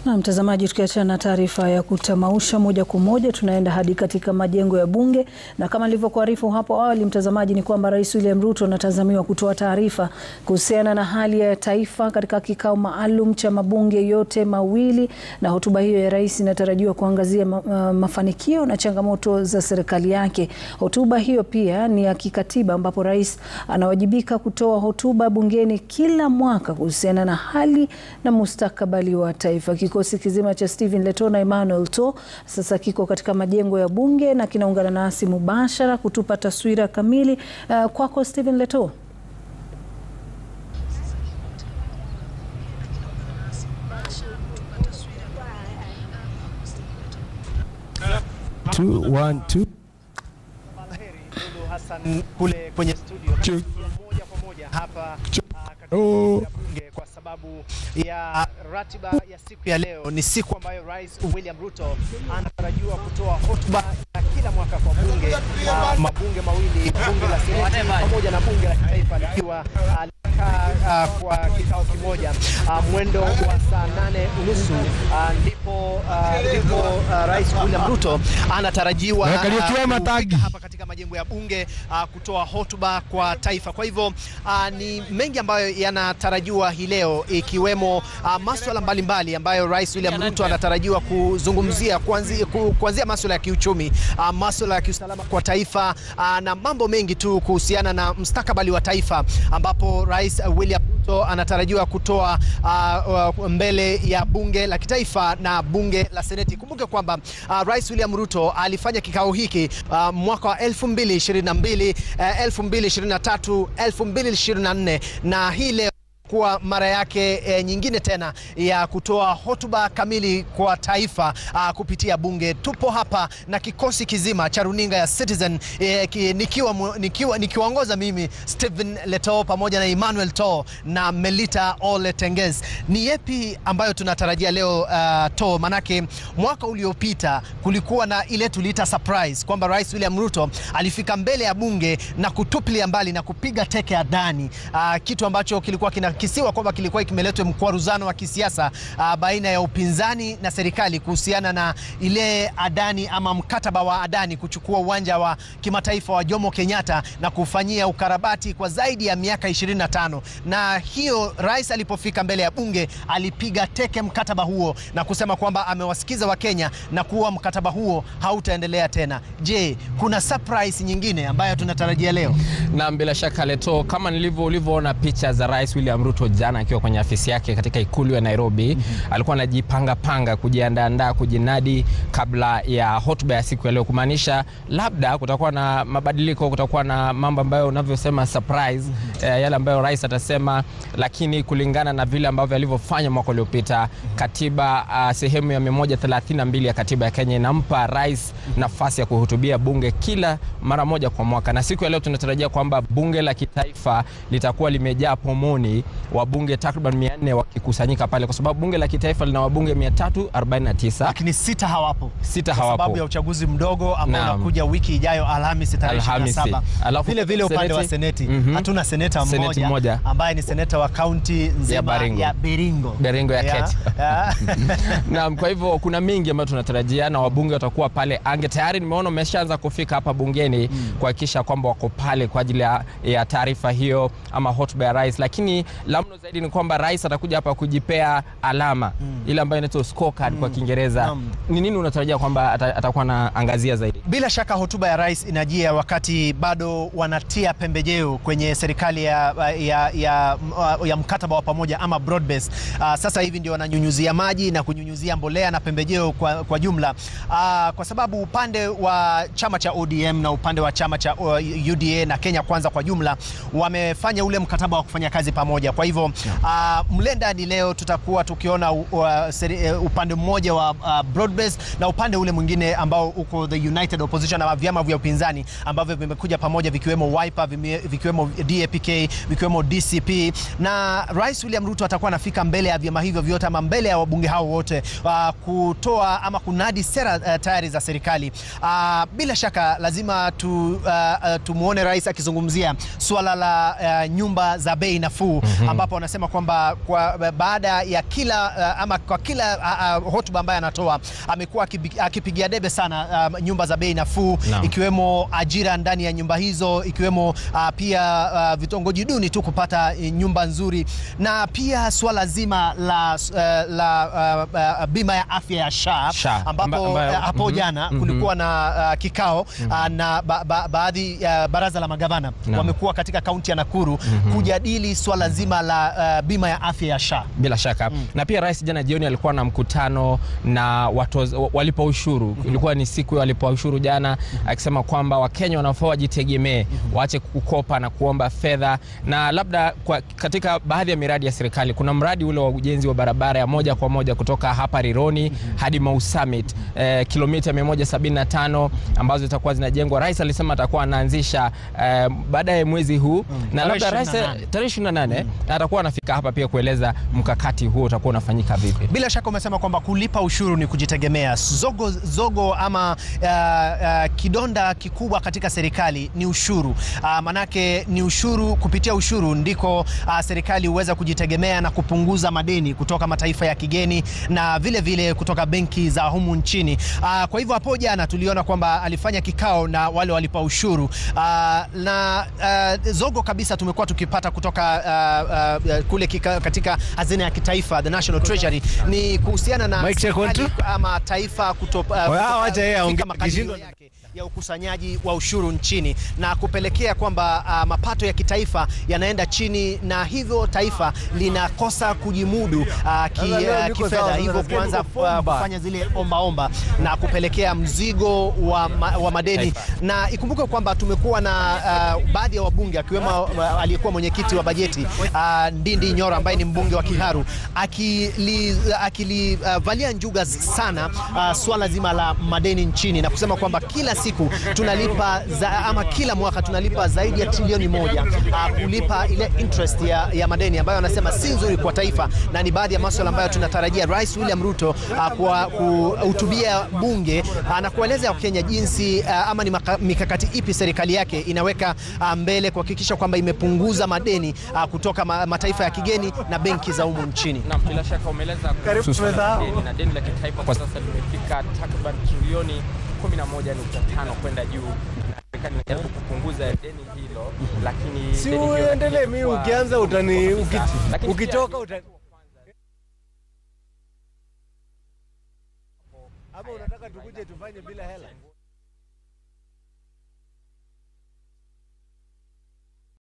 Na mtazamaji, tukiachana na taarifa ya kutamausha moja kwa moja, tunaenda hadi katika majengo ya bunge, na kama nilivyokuarifu hapo awali mtazamaji, ni kwamba Rais William Ruto anatazamiwa kutoa taarifa kuhusiana na hali ya taifa katika kikao maalum cha mabunge yote mawili, na hotuba hiyo ya rais inatarajiwa kuangazia mafanikio na changamoto za serikali yake. Hotuba hiyo pia ni ya kikatiba, ambapo rais anawajibika kutoa hotuba bungeni kila mwaka kuhusiana na hali na mustakabali wa taifa. Kikosi kizima cha Stephen Letoo na Emmanuel To sasa kiko katika majengo ya bunge na kinaungana nasi mubashara kutupa taswira kamili. Kwako Stephen Letoo. Hassan kule kwenye studio moja kwa moja hapa katika bunge, kwa sababu ya ratiba ya siku ya leo. Ni siku ambayo Rais William Ruto anatarajiwa kutoa hotuba ya kila mwaka kwa bunge, mabunge mawili, bunge la Seneti pamoja na bunge la kitaifa, likiwa kwa kikao kimoja mwendo wa saa 8:30 ndipo Rais William Ruto anatarajiwa hapa katika majengo ya bunge kutoa hotuba kwa taifa. Kwa hivyo ni mengi ambayo yanatarajiwa hii leo, ikiwemo masuala mbalimbali ambayo Rais William Ruto anatarajiwa kuzungumzia, kuanzia masuala ya kiuchumi, masuala ya kiusalama kwa taifa, na mambo mengi tu kuhusiana na mustakabali wa taifa, ambapo Rais William Ruto anatarajiwa kutoa mbele ya bunge la kitaifa na bunge la Seneti. Kumbuke kwamba Rais William Ruto alifanya kikao hiki mwaka wa 2022, 2023, 2024, na hii leo kwa mara yake nyingine tena ya kutoa hotuba kamili kwa taifa kupitia bunge. Tupo hapa na kikosi kizima cha runinga ya Citizen, nikiwaongoza mimi Stephen Letoo pamoja na Emmanuel To na Melita Ole Tengez. Ni yepi ambayo tunatarajia leo To? Manake mwaka uliopita kulikuwa na ile tuliita surprise kwamba Rais William Ruto alifika mbele ya bunge na kutupilia mbali na kupiga teke adani, kitu ambacho kilikuwa kisiwa kwamba kilikuwa kimeletwa mkwaruzano wa kisiasa baina ya upinzani na serikali kuhusiana na ile Adani ama mkataba wa Adani kuchukua uwanja wa kimataifa wa Jomo Kenyatta na kufanyia ukarabati kwa zaidi ya miaka 25. Na hiyo rais alipofika mbele ya bunge alipiga teke mkataba huo na kusema kwamba amewasikiza Wakenya na kuwa mkataba huo hautaendelea tena. Je, kuna surprise nyingine ambayo tunatarajia leo? Na bila shaka Letoo, kama ulivyoona picha za Rais William Ruto jana akiwa kwenye afisi yake katika ikulu ya Nairobi, alikuwa anajipanga kujiandaa kujinadi kabla ya hotuba ya siku ya leo, kumaanisha labda kutakuwa na mabadiliko, kutakuwa na mambo ambayo unavyosema surprise, yale ambayo rais atasema. Lakini kulingana na vile ambavyo alivyofanya mwaka uliopita, katiba sehemu ya 132 ya katiba ya Kenya inampa rais nafasi ya kuhutubia bunge kila mara moja kwa mwaka, na siku ya leo tunatarajia kwamba bunge la kitaifa litakuwa limejaa pomoni, wabunge takriban 400 wakikusanyika pale, kwa sababu bunge la kitaifa lina wabunge 349, lakini 6 hawapo kwa sababu ya uchaguzi mdogo ambao unakuja wiki ijayo Alhamisi tarehe 27. Vile upande wa Seneti hatuna seneta mmoja ambaye ni seneta wa kaunti nzima ya Baringo ya Keti. Naam, kwa hivyo kuna mingi ambayo tunatarajia, na wabunge watakuwa pale tayari nimeona wameshaanza kufika hapa bungeni kuhakikisha kwamba wako pale kwa ajili ya taarifa hiyo ama hotuba ya rais. Lakini la mno zaidi ni kwamba rais atakuja hapa kujipea alama ile ambayo inaitwa scorecard kwa Kiingereza. Ni nini unatarajia kwamba atakuwa na angazia zaidi? Bila shaka hotuba ya rais inajia wakati bado wanatia pembejeo kwenye serikali ya mkataba wa pamoja ama broad base. Sasa hivi ndio wananyunyuzia maji na kunyunyuzia mbolea na pembejeo kwa jumla, kwa sababu upande wa chama cha ODM na upande wa chama cha UDA na Kenya Kwanza kwa jumla wamefanya ule mkataba wa kufanya kazi pamoja. Kwa hivyo mlenda ni leo tutakuwa tukiona upande mmoja wa broad base na upande ule mwingine ambao uko the United Opposition na vyama vya upinzani ambavyo vimekuja pamoja, vikiwemo Wiper, vikiwemo DAPK, vikiwemo DCP. Na Rais William Ruto atakuwa anafika mbele ya vyama hivyo vyote ama mbele ya wabunge hao wote kutoa ama kunadi sera tayari za serikali. Bila shaka lazima tumuone rais akizungumzia swala la nyumba za bei nafuu ambapo wanasema kwamba baada ya kila ama kwa kila hotuba ambayo anatoa amekuwa akipigia debe sana nyumba za bei nafuu, ikiwemo ajira ndani ya nyumba hizo, ikiwemo pia vitongoji duni tu kupata nyumba nzuri, na pia swala zima la bima ya afya ya SHA ambapo hapo jana kulikuwa na kikao na baadhi ya baraza la magavana wamekuwa katika kaunti ya Nakuru kujadili swala zima la bima ya afya ya SHA. Bila shaka. Na pia rais jana jioni alikuwa na mkutano na walipa ushuru. Ilikuwa ni siku ya walipa ushuru jana, akisema kwamba Wakenya wanafaa wajitegemee, waache kukopa na kuomba fedha. Na labda katika baadhi ya miradi ya serikali kuna mradi ule wa ujenzi wa barabara ya moja kwa moja kutoka hapa Rironi hadi Mau Summit, kilomita 175 ambazo zitakuwa zinajengwa. Rais alisema atakuwa anaanzisha baada ya mwezi huu, na labda rais tarehe 28 atakuwa anafika hapa pia kueleza mkakati huo utakuwa unafanyika vipi. Bila shaka umesema kwamba kulipa ushuru ni kujitegemea. Zogo ama kidonda kikubwa katika serikali ni ushuru. Manake ni ushuru, kupitia ushuru ndiko serikali huweza kujitegemea na kupunguza madeni kutoka mataifa ya kigeni na vile vile kutoka benki za humu nchini. Kwa hivyo hapo jana tuliona kwamba alifanya kikao na wale walipa ushuru, na zogo kabisa tumekuwa tukipata kutoka kule katika hazina ya kitaifa, the National Treasury, ni kuhusiana na ama taifa ya ukusanyaji wa ushuru nchini, na kupelekea kwamba mapato ya kitaifa yanaenda chini, na hivyo taifa linakosa kujimudu kifedha, hivyo kuanza kufanya zile omba na kupelekea mzigo wa madeni. Na ikumbuke kwamba tumekuwa na baadhi ya wabunge akiwemo aliyekuwa mwenyekiti wa bajeti Ndindi Nyoro ambaye ni mbunge wa Kiharu akilivalia njuga sana swala zima la madeni nchini, na kusema kwamba kila siku tunalipa ama kila mwaka tunalipa zaidi ya trilioni 1 kulipa ile interest ya madeni ambayo anasema si nzuri kwa taifa, na ni baadhi ya masuala ambayo tunatarajia Rais William Ruto kwa kuhutubia bunge na kueleza Wakenya jinsi ama ni mikakati ipi serikali yake inaweka mbele kuhakikisha kwamba imepunguza madeni kutoka mataifa ya kigeni na benki za humu nchini. Na bila shaka umeeleza na deni la kitaifa kwa sasa limefika takriban trilioni 11.5 kwenda juu. Serikali inajaribu kupunguza deni hilo, lakini si uendelee, mimi ukianza ukitoka hapo unataka tukuje tufanye bila hela.